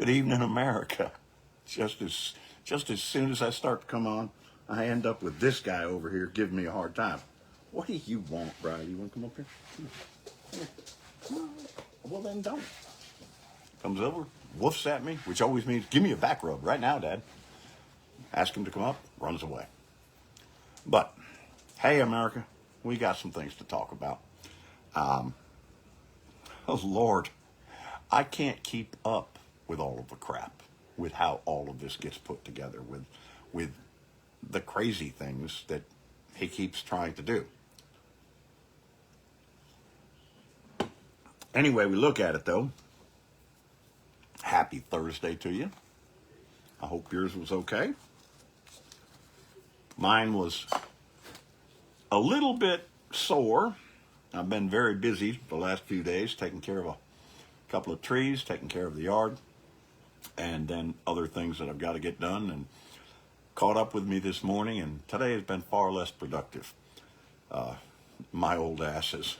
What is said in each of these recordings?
Good evening, America. Just as soon as I start to come on, I end up with this guy over here giving me a hard time. What do you want, Brian? You want to come up here? Come on. Well, then don't. Comes over, woofs at me, which always means, give me a back rub right now, Dad. Ask him to come up, runs away. But, hey, America, we got some things to talk about. Oh, Lord, I can't keep up with all of the crap, with how all of this gets put together, with the crazy things that he keeps trying to do. Anyway, we look at it, though. Happy Thursday to you. I hope yours was okay. Mine was a little bit sore. I've been very busy the last few days, taking care of a couple of trees, taking care of the yard, and then other things that I've got to get done, and caught up with me this morning, and today has been far less productive. My old ass has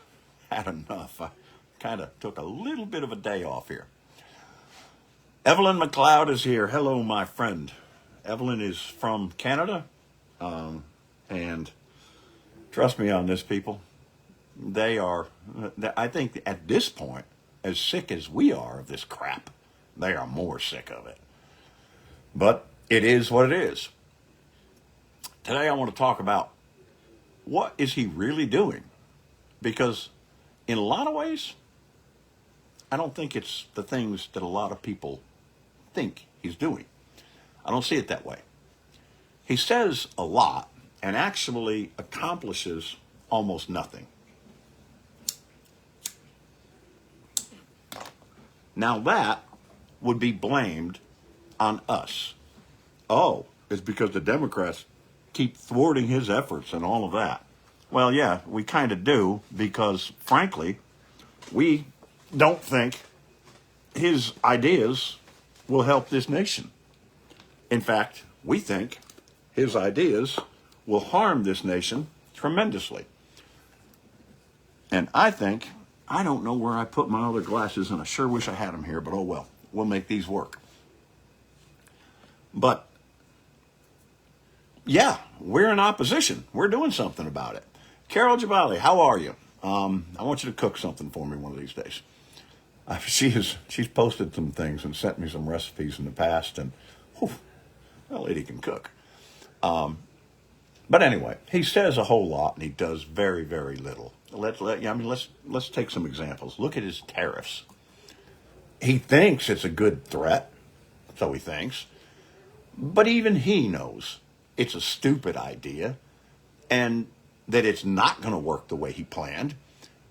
had enough. I kind of took a little bit of a day off here. Evelyn McLeod is here. Hello, my friend. Evelyn is from Canada, and trust me on this, people. They are, I think at this point, as sick as we are of this crap, they are more sick of it. But it is what it is. Today I want to talk about what is he really doing? Because in a lot of ways, I don't think it's the things that a lot of people think he's doing. I don't see it that way. He says a lot and actually accomplishes almost nothing. Now that would be blamed on us. Oh, it's because the Democrats keep thwarting his efforts and all of that. Well, yeah, we kind of do, because frankly, we don't think his ideas will help this nation. In fact, we think his ideas will harm this nation tremendously. And I don't know where I put my other glasses, and I sure wish I had them here, but oh well, we'll make these work. But yeah, we're in opposition. We're doing something about it. Carol Jabali, how are you? I want you to cook something for me one of these days. She's posted some things and sent me some recipes in the past, and whew, that lady can cook. But anyway, he says a whole lot and he does very, very little. Let's take some examples. Look at his tariffs. He thinks it's a good threat, so he thinks, but even he knows it's a stupid idea and that it's not going to work the way he planned,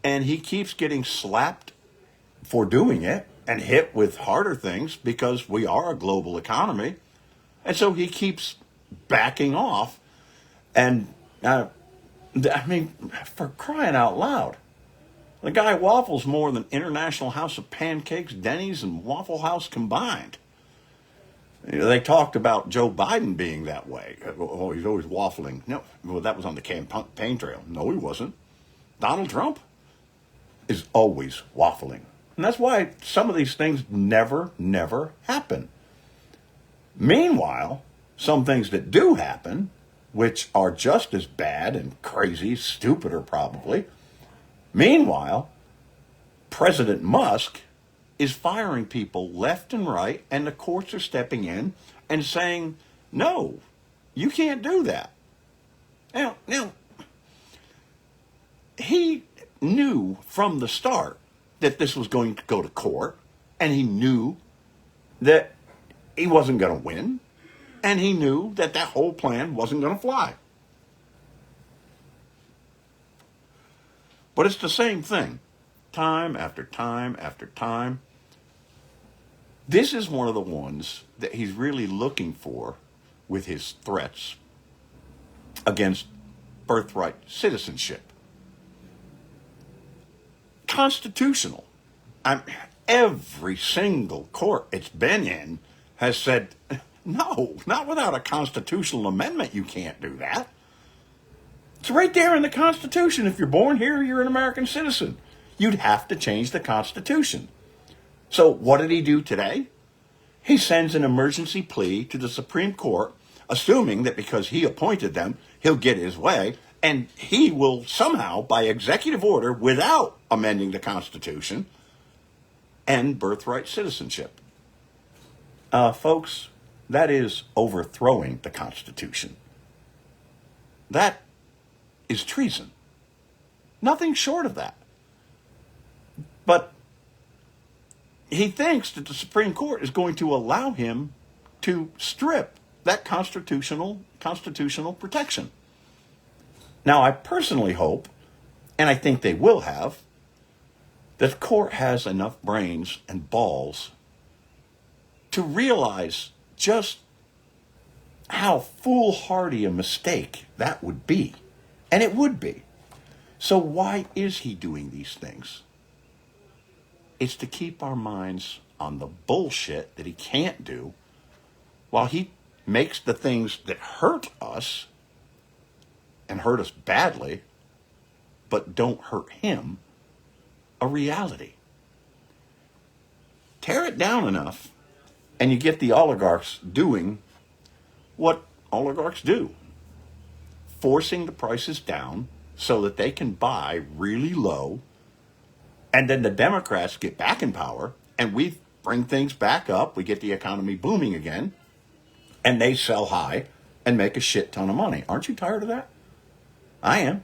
and he keeps getting slapped for doing it and hit with harder things because we are a global economy, and so he keeps backing off. And for crying out loud, the guy waffles more than International House of Pancakes, Denny's, and Waffle House combined. They talked about Joe Biden being that way. Oh, he's always waffling. No, well, that was on the campaign trail. No, he wasn't. Donald Trump is always waffling. And that's why some of these things never happen. Meanwhile, some things that do happen, which are just as bad and crazy, stupider probably. Meanwhile, President Musk is firing people left and right, and the courts are stepping in and saying, no, you can't do that. Now, he knew from the start that this was going to go to court, and he knew that he wasn't going to win, and he knew that that whole plan wasn't going to fly. But it's the same thing, time after time after time. This is one of the ones that he's really looking for with his threats against birthright citizenship. Constitutional. Every single court it's been in has said, no, not without a constitutional amendment. You can't do that. It's right there in the Constitution. If you're born here, you're an American citizen. You'd have to change the Constitution. So what did he do today? he sends an emergency plea to the Supreme Court, assuming that because he appointed them, he'll get his way, and he will somehow, by executive order, without amending the Constitution, end birthright citizenship. Folks, that is overthrowing the Constitution. That is treason. Nothing short of that. But he thinks that the Supreme Court is going to allow him to strip that constitutional protection. Now, I personally hope, and I think they will have, that the court has enough brains and balls to realize just how foolhardy a mistake that would be. And it would be. So why is he doing these things? It's to keep our minds on the bullshit that he can't do, while he makes the things that hurt us, and hurt us badly, but don't hurt him, a reality. Tear it down enough, and you get the oligarchs doing what oligarchs do. Forcing the prices down so that they can buy really low, and then the Democrats get back in power, and we bring things back up, we get the economy booming again, and they sell high and make a shit ton of money. Aren't you tired of that? I am.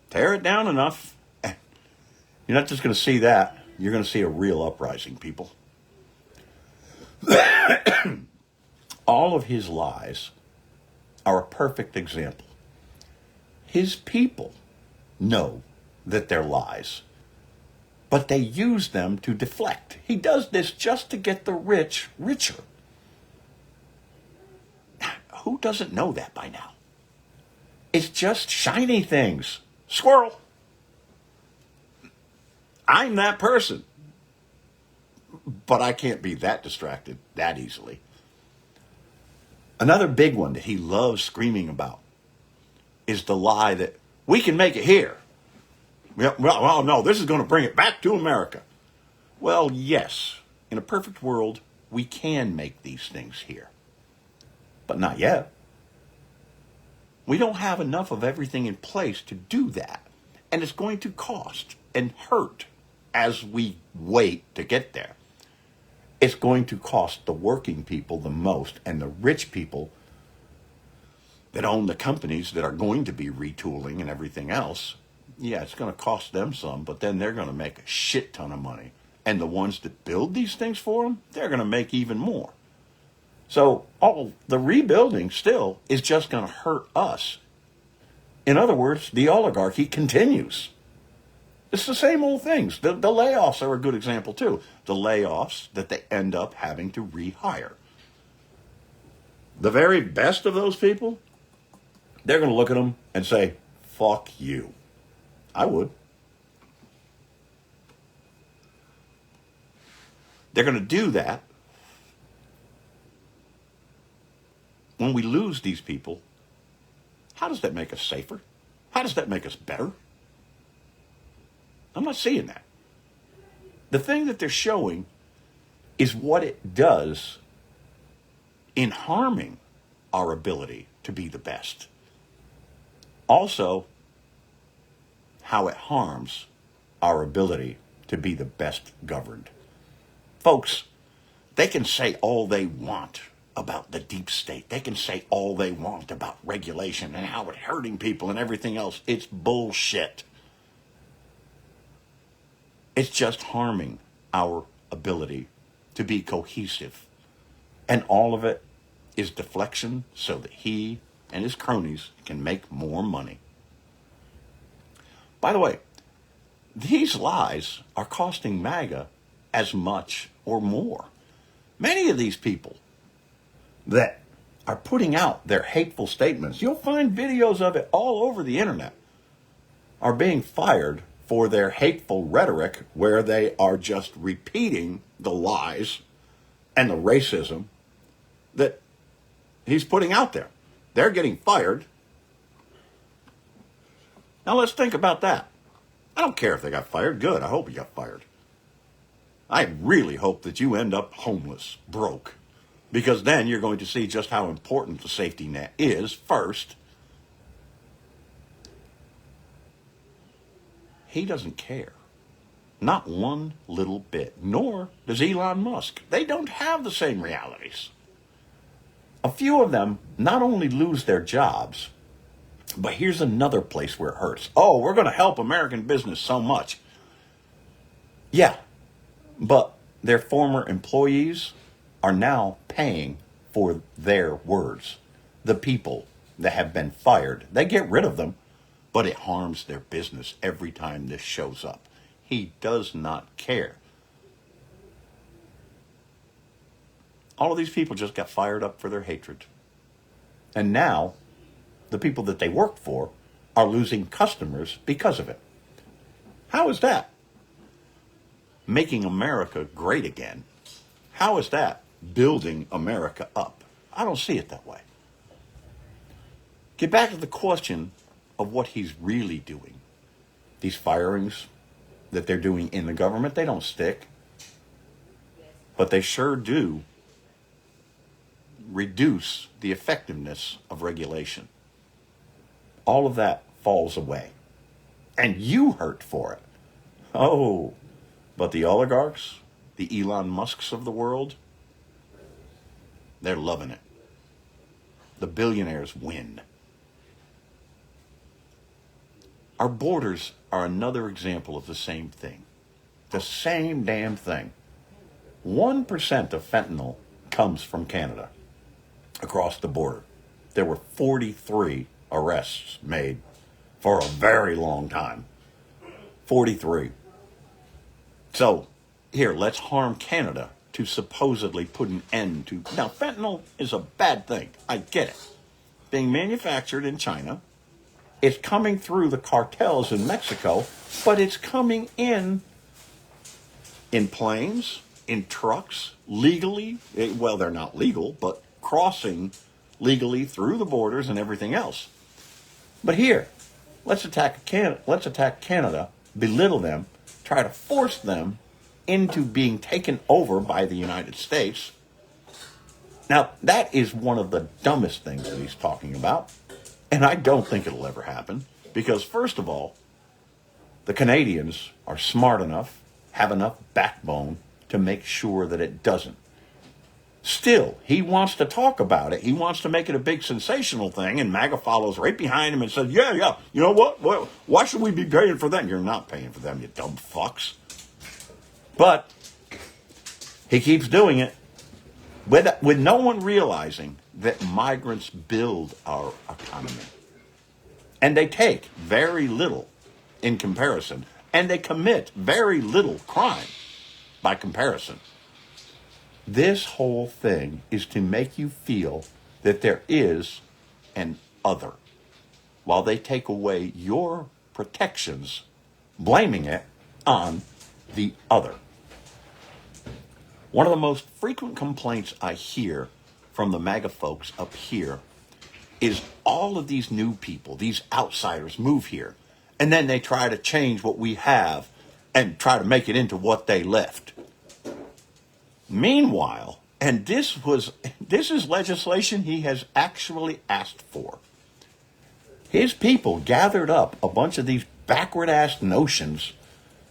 Tear it down enough. You're not just going to see that. You're going to see a real uprising, people. All of his lies are a perfect example. His people know that they're lies, but they use them to deflect. He does this just to get the rich richer. Who doesn't know that by now? It's just shiny things. Squirrel. I'm that person. But I can't be that distracted that easily. Another big one that he loves screaming about is the lie that we can make it here. Well, no, this is going to bring it back to America. Well, yes, in a perfect world, we can make these things here. But not yet. We don't have enough of everything in place to do that. And it's going to cost and hurt as we wait to get there. It's going to cost the working people the most, and the rich people that own the companies that are going to be retooling and everything else. Yeah, it's going to cost them some, but then they're going to make a shit ton of money. And the ones that build these things for them, they're going to make even more. So all the rebuilding still is just going to hurt us. In other words, the oligarchy continues. It's the same old things. The layoffs are a good example too. The layoffs that they end up having to rehire. The very best of those people, they're going to look at them and say, fuck you. I would. They're going to do that. When we lose these people, how does that make us safer? How does that make us better? I'm not seeing that. The thing that they're showing is what it does in harming our ability to be the best. Also, how it harms our ability to be the best governed. Folks, they can say all they want about the deep state. They can say all they want about regulation and how it's hurting people and everything else. It's bullshit. It's just harming our ability to be cohesive. And all of it is deflection so that he and his cronies can make more money. By the way, these lies are costing MAGA as much or more. Many of these people that are putting out their hateful statements, you'll find videos of it all over the internet, are being fired for their hateful rhetoric where they are just repeating the lies and the racism that he's putting out there. They're getting fired. Now let's think about that. I don't care if they got fired. Good. I hope he got fired. I really hope that you end up homeless, broke, because then you're going to see just how important the safety net is first. He doesn't care. Not one little bit. Nor does Elon Musk. They don't have the same realities. A few of them not only lose their jobs, but here's another place where it hurts. Oh, we're going to help American business so much. Yeah, but their former employees are now paying for their words. The people that have been fired, they get rid of them, but it harms their business every time this shows up. He does not care. All of these people just got fired up for their hatred. And now, the people that they work for are losing customers because of it. How is that? Making America great again. How is that building America up? I don't see it that way. Get back to the question of what he's really doing. These firings that they're doing in the government, they don't stick. But they sure do reduce the effectiveness of regulation. All of that falls away. And you hurt for it. Oh, but the oligarchs, the Elon Musks of the world, they're loving it. The billionaires win. Our borders are another example of the same thing. The same damn thing. 1% of fentanyl comes from Canada across the border. There were 43 arrests made for a very long time. 43. So, here, let's harm Canada to supposedly put an end to... Now, fentanyl is a bad thing. I get it. Being manufactured in China, it's coming through the cartels in Mexico, but it's coming in planes, in trucks, legally. Well, they're not legal, but crossing legally through the borders and everything else. But here, let's attack Canada, belittle them, try to force them into being taken over by the United States. Now, that is one of the dumbest things that he's talking about. And I don't think it'll ever happen. Because, first of all, the Canadians are smart enough, have enough backbone to make sure that it doesn't. Still, he wants to talk about it. He wants to make it a big sensational thing, and MAGA follows right behind him and says, yeah, you know what? Well, why should we be paying for them? You're not paying for them, you dumb fucks. But he keeps doing it with no one realizing that migrants build our economy. And they take very little in comparison, and they commit very little crime by comparison. This whole thing is to make you feel that there is an other, while they take away your protections, blaming it on the other. One of the most frequent complaints I hear from the MAGA folks up here is all of these new people, these outsiders, move here, and then they try to change what we have and try to make it into what they left. Meanwhile, and this is legislation he has actually asked for. His people gathered up a bunch of these backward-ass notions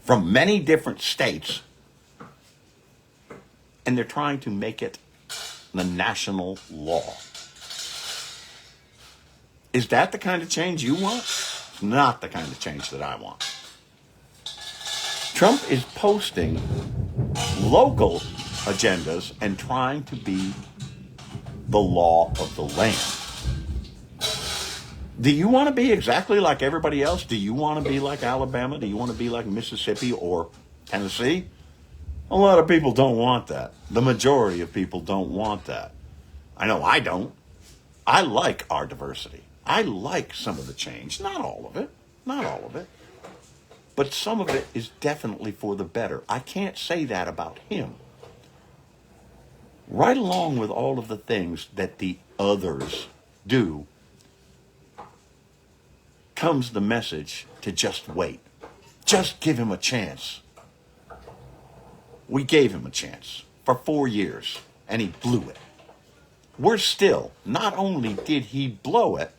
from many different states, and they're trying to make it the national law. Is that the kind of change you want? It's not the kind of change that I want. Trump is posting local agendas and trying to be the law of the land. Do you want to be exactly like everybody else? Do you want to be like Alabama? Do you want to be like Mississippi or Tennessee? A lot of people don't want that. The majority of people don't want that. I know I don't. I like our diversity. I like some of the change. Not all of it. Not all of it. But some of it is definitely for the better. I can't say that about him. Right along with all of the things that the others do comes the message to just wait. Just give him a chance. We gave him a chance for 4 years, and he blew it. We're still, not only did he blow it,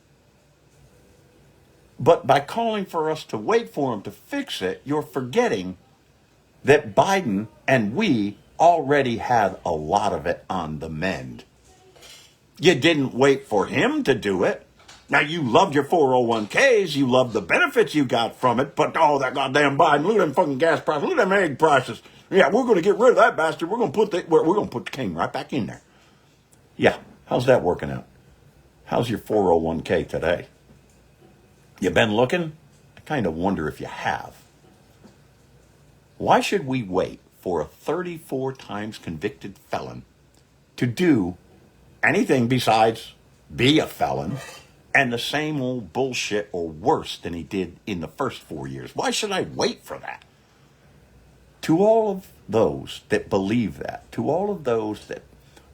but by calling for us to wait for him to fix it, you're forgetting that Biden and we already had a lot of it on the mend. You didn't wait for him to do it. Now, you loved your 401ks, you loved the benefits you got from it, but oh, that goddamn Biden, look at them fucking gas prices, look at them egg prices. Yeah, we're going to get rid of that bastard. We're going to put the king right back in there. Yeah, how's that working out? How's your 401k today? You been looking? I kind of wonder if you have. Why should we wait for a 34 times convicted felon to do anything besides be a felon and the same old bullshit or worse than he did in the first 4 years? Why should I wait for that? To all of those that believe that, to all of those that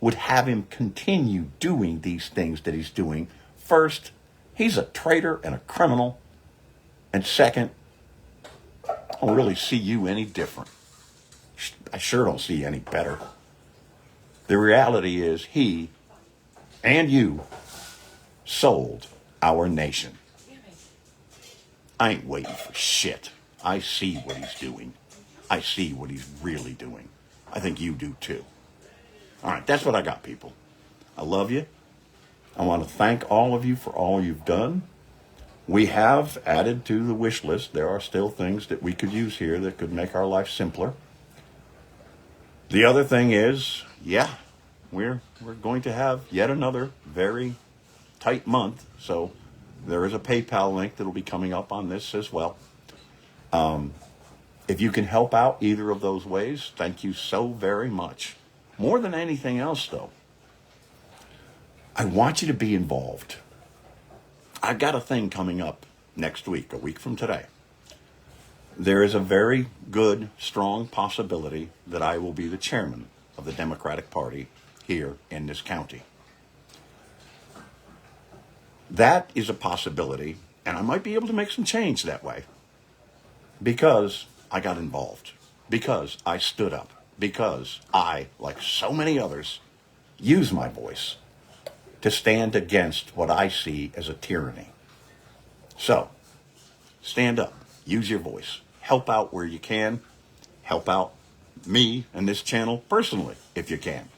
would have him continue doing these things that he's doing, first, he's a traitor and a criminal. And second, I don't really see you any different. I sure don't see you any better. The reality is he and you sold our nation. I ain't waiting for shit. I see what he's doing. I see what he's really doing. I think you do too. All right, that's what I got, people. I love you. I want to thank all of you for all you've done. We have added to the wish list. There are still things that we could use here that could make our life simpler. The other thing is, yeah, we're going to have yet another very tight month. So there is a PayPal link that will be coming up on this as well. If you can help out either of those ways, thank you so very much. More than anything else, though, I want you to be involved. I've got a thing coming up next week, a week from today. There is a very good, strong possibility that I will be the chairman of the Democratic Party here in this county. That is a possibility, and I might be able to make some change that way because I got involved, because I stood up, because I, like so many others, use my voice to stand against what I see as a tyranny. So, stand up, use your voice, help out where you can, help out me and this channel personally if you can.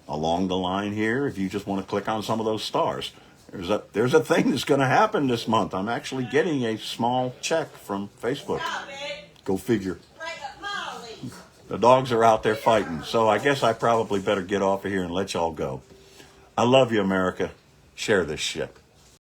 Along the line here, if you just want to click on some of those stars, there's a thing that's going to happen this month. I'm actually getting a small check from Facebook. Go figure. The dogs are out there fighting, so I guess I probably better get off of here and let y'all go. I love you, America. Share this shit.